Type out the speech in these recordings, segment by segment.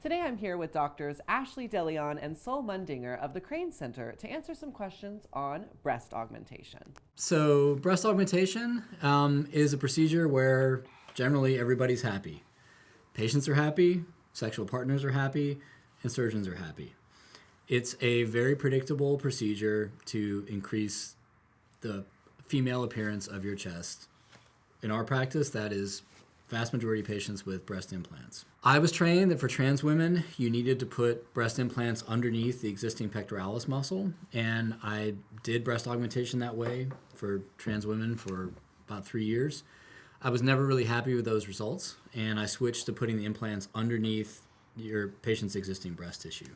Today I'm here with doctors Ashley DeLeon and Sol Mundinger of the Crane Center to answer some questions on breast augmentation. So breast augmentation is a procedure where generally everybody's happy. Patients are happy, sexual partners are happy, and surgeons are happy. It's a very predictable procedure to increase the female appearance of your chest. In our practice, that is vast majority of patients with breast implants. I was trained that for trans women, you needed to put breast implants underneath the existing pectoralis muscle, and I did breast augmentation that way for trans women for about 3 years. I was never really happy with those results, and I switched to putting the implants underneath your patient's existing breast tissue.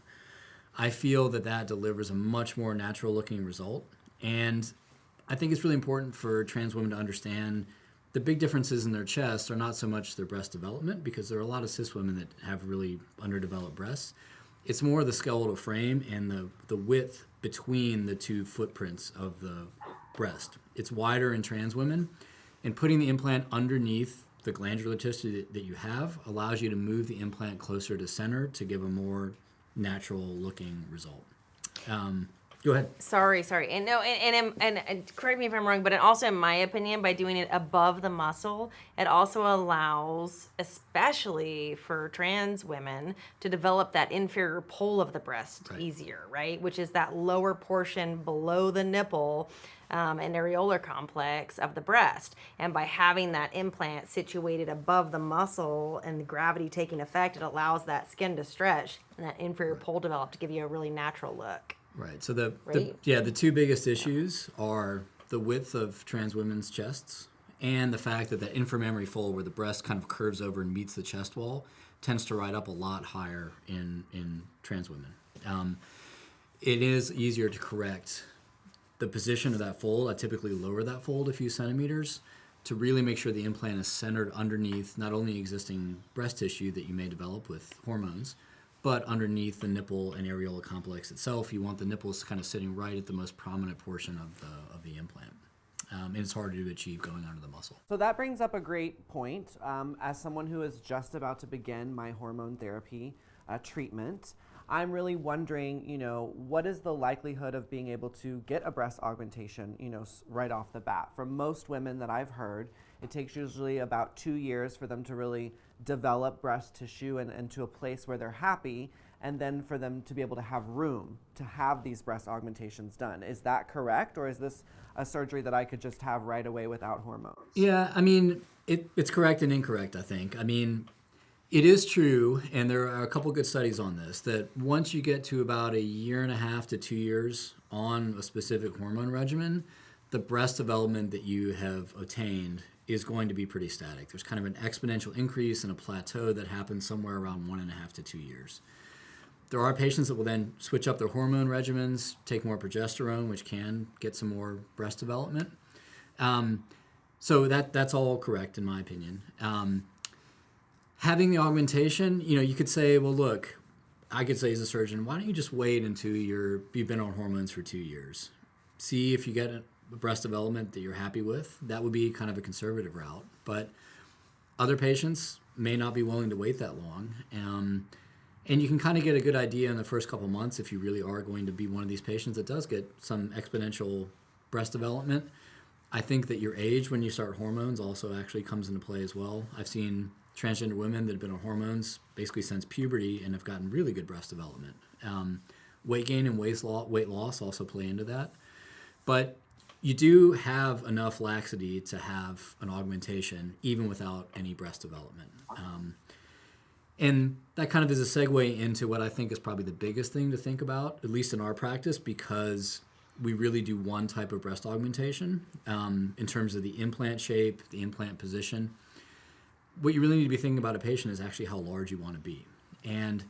I feel that that delivers a much more natural looking result, and I think it's really important for trans women to understand the big differences in their chest are not so much their breast development, because there are a lot of cis women that have really underdeveloped breasts. It's more the skeletal frame and the width between the two footprints of the breast. It's wider in trans women, and putting the implant underneath the glandular tissue that you have allows you to move the implant closer to center to give a more natural looking result. Go ahead. Sorry. And no, and correct me if I'm wrong, but also in my opinion, by doing it above the muscle, it also allows, especially for trans women, to develop that inferior pole of the breast easier, right? Which is that lower portion below the nipple and areolar complex of the breast. And by having that implant situated above the muscle and the gravity taking effect, it allows that skin to stretch and that inferior pole develop to give you a really natural look. Right. So the two biggest issues are the width of trans women's chests and the fact that the inframammary fold, where the breast kind of curves over and meets the chest wall, tends to ride up a lot higher in trans women. It is easier to correct the position of that fold. I typically lower that fold a few centimeters to really make sure the implant is centered underneath not only existing breast tissue that you may develop with hormones, but underneath the nipple and areola complex itself. You want the nipples kind of sitting right at the most prominent portion of the implant. And it's harder to achieve going under the muscle. So that brings up a great point. As someone who is just about to begin my hormone therapy treatment, I'm really wondering, what is the likelihood of being able to get a breast augmentation, right off the bat? For most women that I've heard, it takes usually about 2 years for them to really develop breast tissue and to a place where they're happy, and then for them to be able to have room to have these breast augmentations done. Is that correct, or is this a surgery that I could just have right away without hormones? Yeah, I mean, it's correct and incorrect, I think. I mean, it is true, and there are a couple good studies on this, that once you get to about 1.5 to 2 years on a specific hormone regimen, the breast development that you have attained is going to be pretty static. There's kind of an exponential increase and a plateau that happens somewhere around 1.5 to 2 years. There are patients that will then switch up their hormone regimens, take more progesterone, which can get some more breast development. So that's all correct in my opinion. Having the augmentation, you could say, well, look, I could say as a surgeon, why don't you just wait until you've been on hormones for 2 years? See if you get a breast development that you're happy with. That would be kind of a conservative route. But other patients may not be willing to wait that long. And you can kind of get a good idea in the first couple months if you really are going to be one of these patients that does get some exponential breast development. I think that your age when you start hormones also actually comes into play as well. I've seen transgender women that have been on hormones basically since puberty and have gotten really good breast development. Weight gain and weight loss also play into that. But you do have enough laxity to have an augmentation even without any breast development. And that kind of is a segue into what I think is probably the biggest thing to think about, at least in our practice, because we really do one type of breast augmentation in terms of the implant shape, the implant position. What you really need to be thinking about a patient is actually how large you want to be. And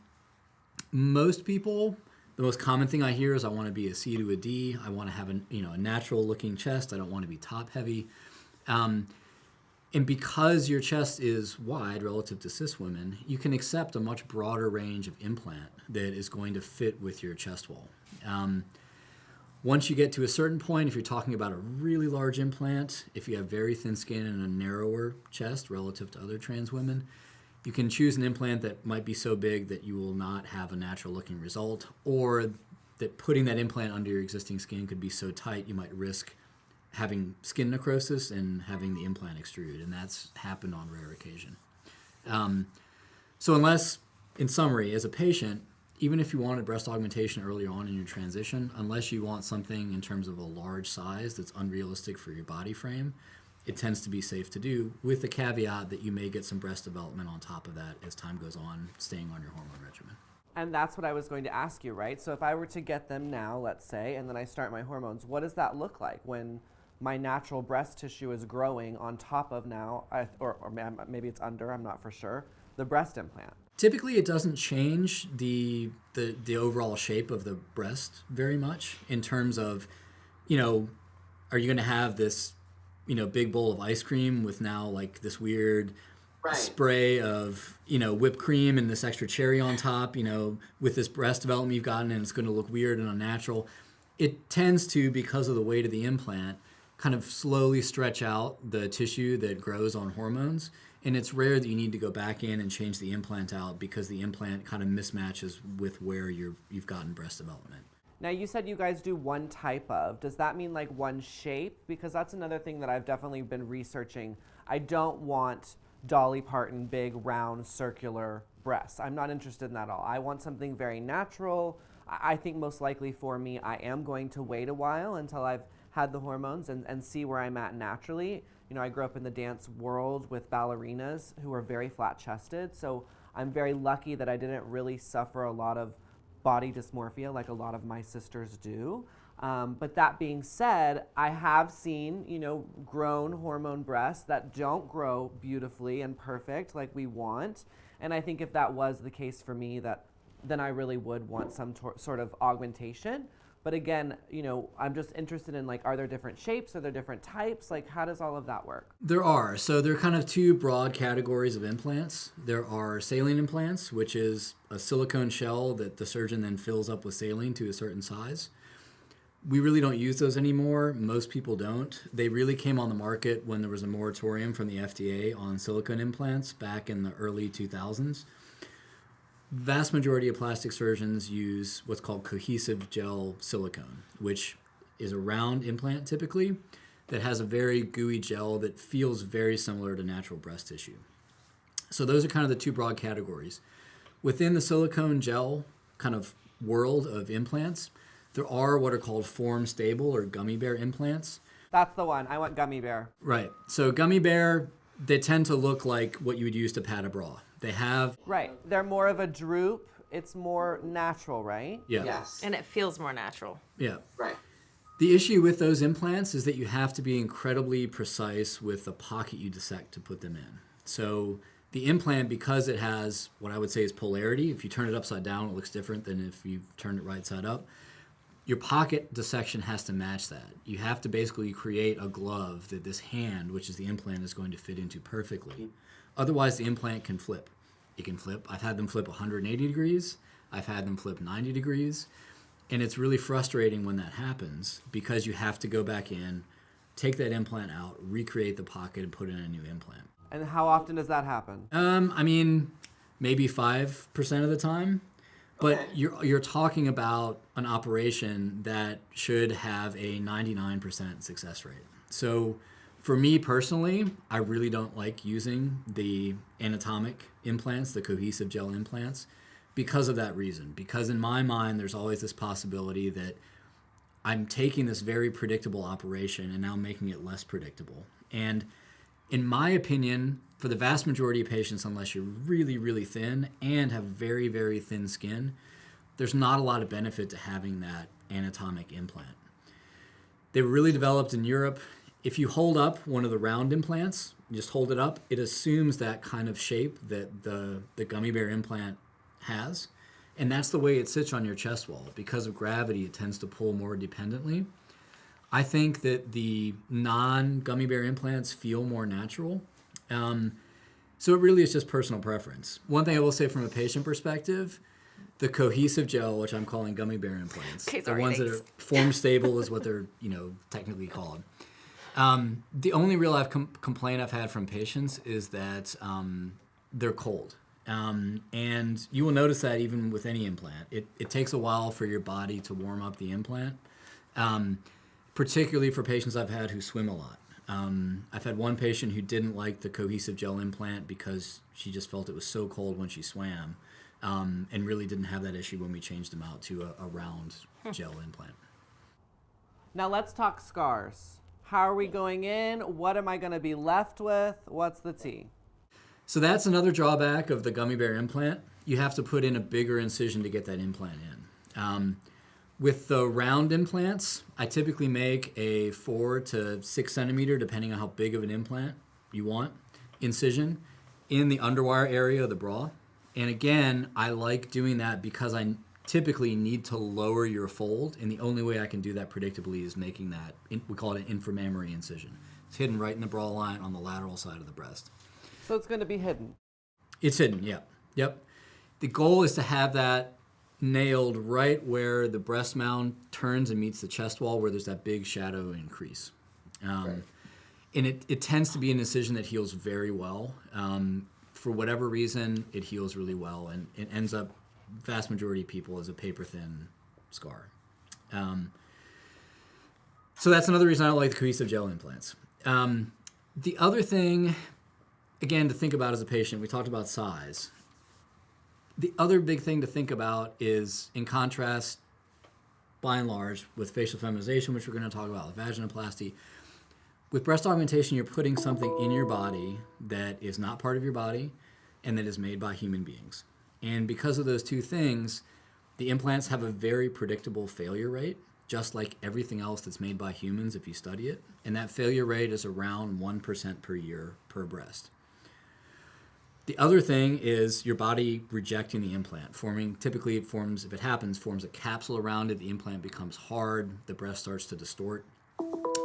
most people, the most common thing I hear is I want to be a C to a D. I want to have a natural looking chest. I don't want to be top heavy. And because your chest is wide relative to cis women, you can accept a much broader range of implant that is going to fit with your chest wall. Once you get to a certain point, if you're talking about a really large implant, if you have very thin skin and a narrower chest relative to other trans women, You can choose an implant that might be so big that you will not have a natural looking result, or that putting that implant under your existing skin could be so tight you might risk having skin necrosis and having the implant extrude, and that's happened on rare occasion. So unless, in summary, as a patient, even if you wanted breast augmentation early on in your transition, unless you want something in terms of a large size that's unrealistic for your body frame, it tends to be safe to do, with the caveat that you may get some breast development on top of that as time goes on, staying on your hormone regimen. And that's what I was going to ask you, right? So if I were to get them now, let's say, and then I start my hormones, what does that look like when my natural breast tissue is growing on top of now, or maybe it's under, I'm not for sure, the breast implant? Typically, it doesn't change the overall shape of the breast very much in terms of, are you going to have this, big bowl of ice cream with now like this weird spray of, whipped cream and this extra cherry on top, with this breast development you've gotten, and it's going to look weird and unnatural. It tends to, because of the weight of the implant, kind of slowly stretch out the tissue that grows on hormones. And it's rare that you need to go back in and change the implant out because the implant kind of mismatches with where you've gotten breast development. Now, you said you guys do one type of. Does that mean like one shape? Because that's another thing that I've definitely been researching. I don't want Dolly Parton big, round, circular breasts. I'm not interested in that at all. I want something very natural. I think most likely for me, I am going to wait a while until I've had the hormones and see where I'm at naturally. I grew up in the dance world with ballerinas who are very flat-chested, so I'm very lucky that I didn't really suffer a lot of body dysmorphia like a lot of my sisters do. But that being said, I have seen, grown hormone breasts that don't grow beautifully and perfect like we want. And I think if that was the case for me, then I really would want some sort of augmentation. But again, I'm just interested in are there different shapes? Are there different types? How does all of that work? There are. So there are kind of two broad categories of implants. There are saline implants, which is a silicone shell that the surgeon then fills up with saline to a certain size. We really don't use those anymore. Most people don't. They really came on the market when there was a moratorium from the FDA on silicone implants back in the early 2000s. Vast majority of plastic surgeons use what's called cohesive gel silicone, which is a round implant typically that has a very gooey gel that feels very similar to natural breast tissue. So those are kind of the two broad categories. Within the silicone gel kind of world of implants, there are what are called form stable or gummy bear implants. That's the one. I want gummy bear. Right. So gummy bear, they tend to look like what you would use to pad a bra. They have... Right. They're more of a droop. It's more natural, right? Yeah. Yes. And it feels more natural. Yeah. Right. The issue with those implants is that you have to be incredibly precise with the pocket you dissect to put them in. So the implant, because it has what I would say is polarity, if you turn it upside down, it looks different than if you turn it right side up. Your pocket dissection has to match that. You have to basically create a glove that this hand, which is the implant, is going to fit into perfectly. Otherwise, the implant can flip. It can flip. I've had them flip 180 degrees. I've had them flip 90 degrees. And it's really frustrating when that happens because you have to go back in, take that implant out, recreate the pocket, and put in a new implant. And how often does that happen? Maybe 5% of the time. But Okay. you're talking about an operation that should have a 99% success rate. So for me personally, I really don't like using the anatomic implants, the cohesive gel implants, because of that reason. Because in my mind, there's always this possibility that I'm taking this very predictable operation and now making it less predictable. And in my opinion, for the vast majority of patients, unless you're really, really thin and have very, very thin skin, there's not a lot of benefit to having that anatomic implant. They were really developed in Europe. If you hold up one of the round implants, just hold it up, it assumes that kind of shape that the gummy bear implant has. And that's the way it sits on your chest wall. Because of gravity, it tends to pull more dependently. I think that the non-gummy bear implants feel more natural. So it really is just personal preference. One thing I will say from a patient perspective, the cohesive gel, which I'm calling gummy bear implants, Okay, the sorry, ones that thanks. are form stable is what they're technically called. The only real complaint I've had from patients is that they're cold. And you will notice that even with any implant. It takes a while for your body to warm up the implant, particularly for patients I've had who swim a lot. I've had one patient who didn't like the cohesive gel implant because she just felt it was so cold when she swam, and really didn't have that issue when we changed them out to a round gel implant. Now let's talk scars. How are we going in? What am I going to be left with? What's the tea? So that's another drawback of the gummy bear implant. You have to put in a bigger incision to get that implant in. With the round implants, I typically make a 4 to 6 centimeter, depending on how big of an implant you want, incision in the underwire area of the bra. And again, I like doing that because I typically need to lower your fold, and the only way I can do that predictably is making that, we call it an inframammary incision. It's hidden right in the bra line on the lateral side of the breast. So it's going to be hidden. It's hidden, yeah. Yep. The goal is to have that nailed right where the breast mound turns and meets the chest wall, where there's that big shadow and crease. And it tends to be an incision that heals very well. For whatever reason, it heals really well, and it ends up, vast majority of people, as a paper-thin scar. So that's another reason I don't like the cohesive gel implants. The other thing, again, to think about as a patient, we talked about size. The other big thing to think about is, in contrast, by and large, with facial feminization, which we're going to talk about, with vaginoplasty, with breast augmentation, you're putting something in your body that is not part of your body and that is made by human beings. And because of those two things, the implants have a very predictable failure rate, just like everything else that's made by humans if you study it. And that failure rate is around 1% per year per breast. The other thing is your body rejecting the implant, typically it forms a capsule around it, the implant becomes hard, the breast starts to distort.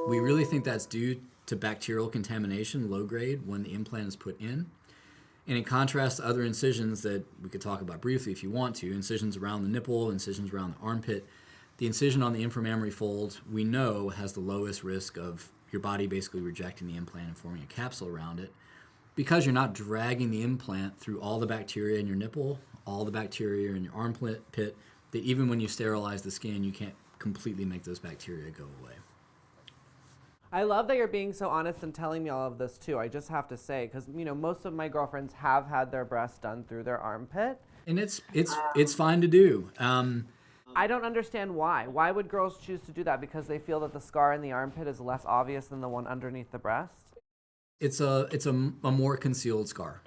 We really think that's due to bacterial contamination, low grade, when the implant is put in. And in contrast to other incisions that we could talk about briefly if you want to, incisions around the nipple, incisions around the armpit, the incision on the inframammary fold, we know, has the lowest risk of your body basically rejecting the implant and forming a capsule around it, because you're not dragging the implant through all the bacteria in your nipple, all the bacteria in your armpit, that even when you sterilize the skin, you can't completely make those bacteria go away. I love that you're being so honest and telling me all of this too. I just have to say, because most of my girlfriends have had their breasts done through their armpit, and it's fine to do. I don't understand why. Why would girls choose to do that? Because they feel that the scar in the armpit is less obvious than the one underneath the breast? It's a more concealed scar.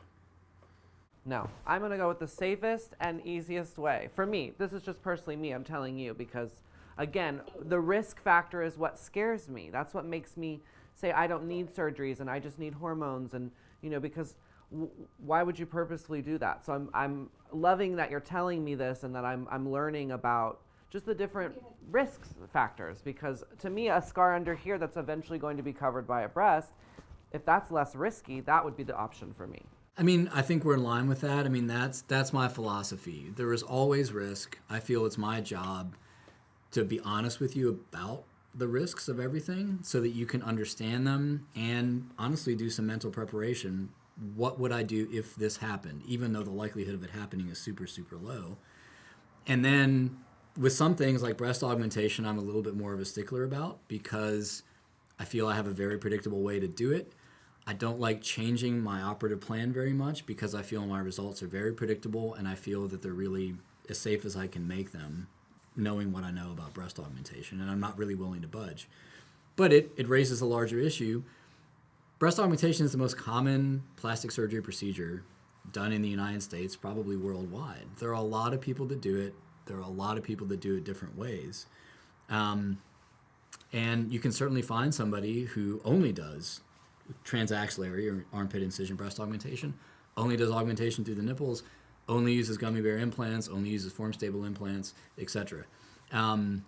No, I'm going to go with the safest and easiest way. For me, this is just personally me, I'm telling you, because again, the risk factor is what scares me. That's what makes me say I don't need surgeries and I just need hormones, and because why would you purposefully do that? So I'm loving that you're telling me this, and that I'm learning about just the different risk factors, because to me, a scar under here that's eventually going to be covered by a breast, if that's less risky, that would be the option for me. I mean, I think we're in line with that. I mean, that's my philosophy. There is always risk. I feel it's my job to be honest with you about the risks of everything so that you can understand them and honestly do some mental preparation. What would I do if this happened, even though the likelihood of it happening is super, super low? And then with some things like breast augmentation, I'm a little bit more of a stickler about, because I feel I have a very predictable way to do it. I don't like changing my operative plan very much because I feel my results are very predictable, and I feel that they're really as safe as I can make them, knowing what I know about breast augmentation, and I'm not really willing to budge. But it raises a larger issue. Breast augmentation is the most common plastic surgery procedure done in the United States, probably worldwide. There are a lot of people that do it. There are a lot of people that do it different ways. And you can certainly find somebody who only does transaxillary or armpit incision breast augmentation, only does augmentation through the nipples, only uses gummy bear implants, only uses form stable implants, etc. And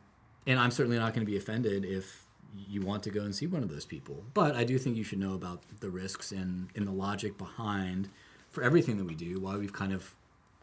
I'm certainly not going to be offended if you want to go and see one of those people. But I do think you should know about the risks and the logic behind, for everything that we do, why we've kind of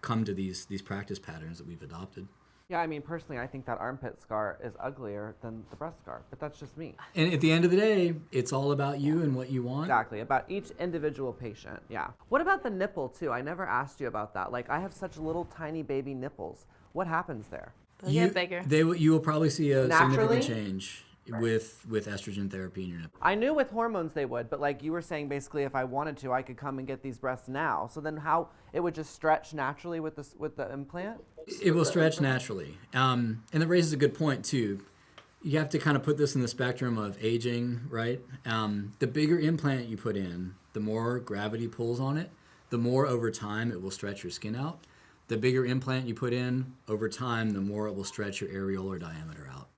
come to these practice patterns that we've adopted. Yeah, I mean, personally, I think that armpit scar is uglier than the breast scar, but that's just me. And at the end of the day, it's all about you and what you want. Exactly, about each individual patient, yeah. What about the nipple, too? I never asked you about that. Like, I have such little tiny baby nipples. What happens there? They'll get bigger. You will probably see a Naturally? significant change with estrogen therapy in your nipple. I knew with hormones they would, but like you were saying, basically, if I wanted to, I could come and get these breasts now. So then how, it would just stretch naturally with the implant? It will stretch naturally. And that raises a good point, too. You have to kind of put this in the spectrum of aging, right? The bigger implant you put in, the more gravity pulls on it, the more over time it will stretch your skin out. The bigger implant you put in, over time, the more it will stretch your areolar diameter out.